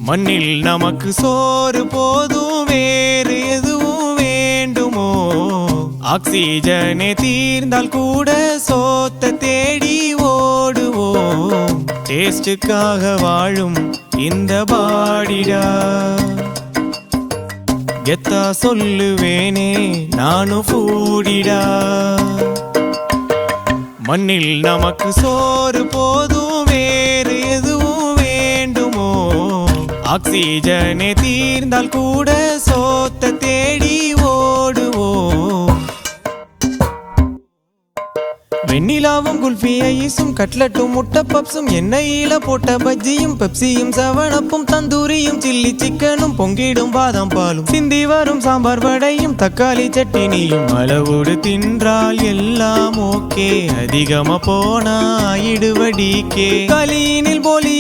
மண்ணில் நமக்கு சோறு போதும் வேறு எதுவும் வேண்டுமோ ஆக்சிஜனே தீர்ந்தால் கூட சோத்த தேடி ஓடுவோம் டேஸ்டுக்காக வாழும் இந்த பாடிடா கெத்தா சொல்லுவேனே நானும் ஃபூடிடா மண்ணில் நமக்கு சோறு போதும் வேறு எதுவும் வேண்டுமோ ஆக்சிஜனே தீர்ந்தால் கூட சோத்த தேடி ஓடுவோம் வெண்ணிலாவும் குல்ஃபி ஐஸும் கட்லட்டும் முட்டை பப்ஸும் எண்ணெயில போட்ட பஜ்ஜியும் பெப்சியும் செவனப்பும் தந்தூரியும் சில்லி சிக்கனும் பொங்கிடும் பாதாம் பாலும் சிந்தி வரும் சாம்பார் வடையும் தக்காளி சட்டினியும் அளவோடு தின்றால் எல்லாம் ஓகே அதிகமா போனா இடுவடிக்கே களியினில் போலி